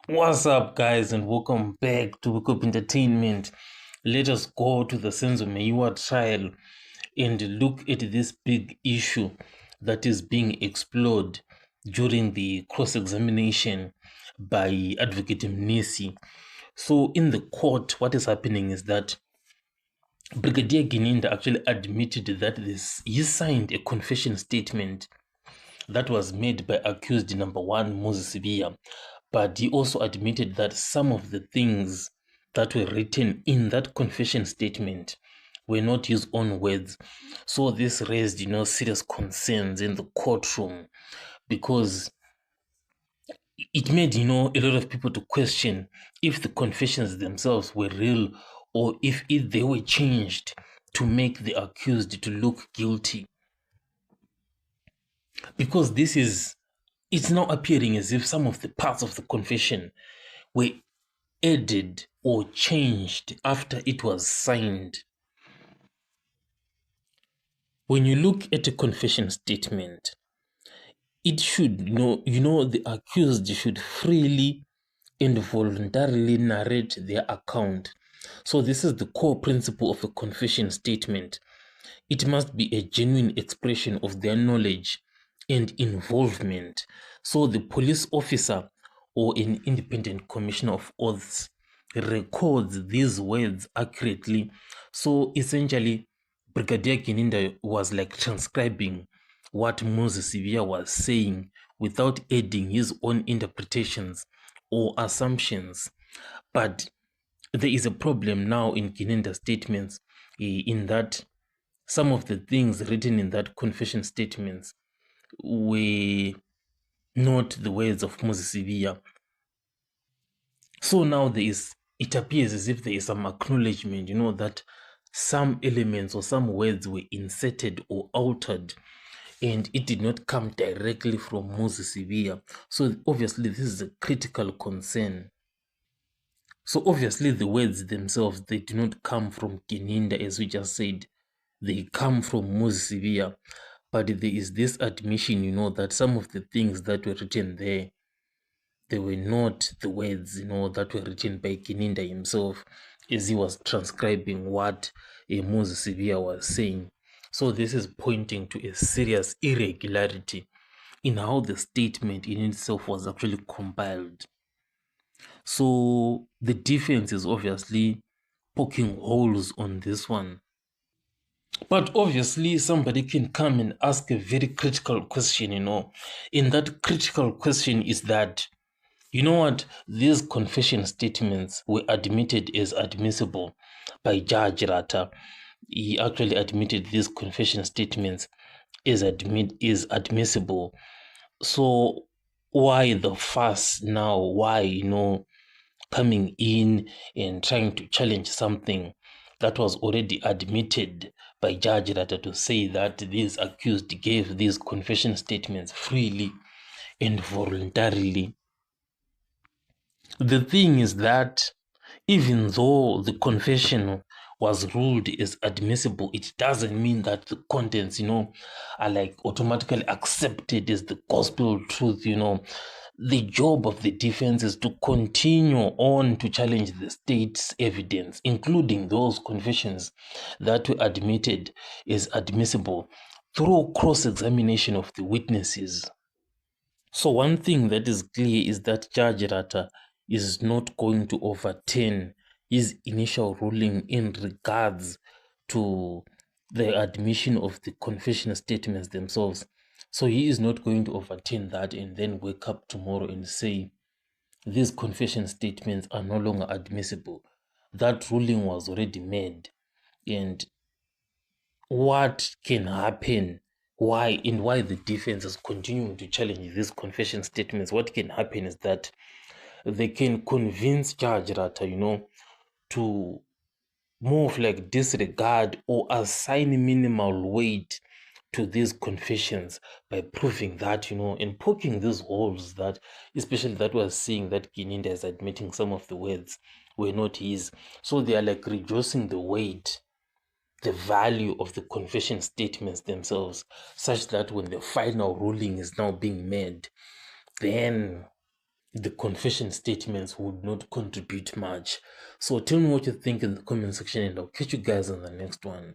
What's up, guys, and welcome back to Wake Up Entertainment. Let us go to the Senzo Meyiwa trial and look at this big issue that is being explored during the cross-examination by Advocate Mnisi. So, in the court, what is happening is that Brigadier Gininda actually admitted that he signed a confession statement that was made by accused number one, Moses Sibiya. But he also admitted that some of the things that were written in that confession statement were not his own words. So this raised, serious concerns in the courtroom because it made, a lot of people to question if the confessions themselves were real or if they were changed to make the accused to look guilty. Because it's now appearing as if some of the parts of the confession were added or changed after it was signed. When you look at a confession statement, it should, the accused should freely and voluntarily narrate their account. So this is the core principle of a confession statement. It must be a genuine expression of their knowledge and involvement. So the police officer or an independent commissioner of oaths records these words accurately. So essentially, Brigadier Gininda was like transcribing what Moses Sibiya was saying without adding his own interpretations or assumptions. But there is a problem now in Gininda's statements in that some of the things written in that confession statements were not the words of Moses Sibiya. So now it appears as if there is some acknowledgement, that some elements or some words were inserted or altered and it did not come directly from Moses Sibiya. So obviously this is a critical concern. So obviously the words themselves, they do not come from Gininda, as we just said. They come from Moses Sibiya. But there is this admission, that some of the things that were written there, they were not the words, that were written by Gininda himself as he was transcribing what Moses Sibiya was saying. So this is pointing to a serious irregularity in how the statement in itself was actually compiled. So the defense is obviously poking holes on this one. But obviously, somebody can come and ask a very critical question, And that critical question is that, what? These confession statements were admitted as admissible by Judge Rata. He actually admitted these confession statements is admissible. So why the fuss now? Why, coming in and trying to challenge something that was already admitted by Judge Rata to say that these accused gave these confession statements freely and voluntarily? The thing is that even though the confession was ruled as admissible, it doesn't mean that the contents, are like automatically accepted as the gospel truth, The job of the defense is to continue on to challenge the state's evidence, including those confessions that were admitted as admissible through cross-examination of the witnesses. So one thing that is clear is that Judge Rata is not going to overturn his initial ruling in regards to the admission of the confession statements themselves. So he is not going to overturn that and then wake up tomorrow and say these confession statements are no longer admissible. That ruling was already made. And what can happen, why the defense is continuing to challenge these confession statements, what can happen is that they can convince Judge Rata, to move like disregard or assign minimal weight to these confessions by proving that, and poking these holes that, especially that was seeing that Gininda is admitting some of the words were not his. So they are like reducing the weight, the value of the confession statements themselves, such that when the final ruling is now being made, then the confession statements would not contribute much. So tell me what you think in the comment section, and I'll catch you guys on the next one.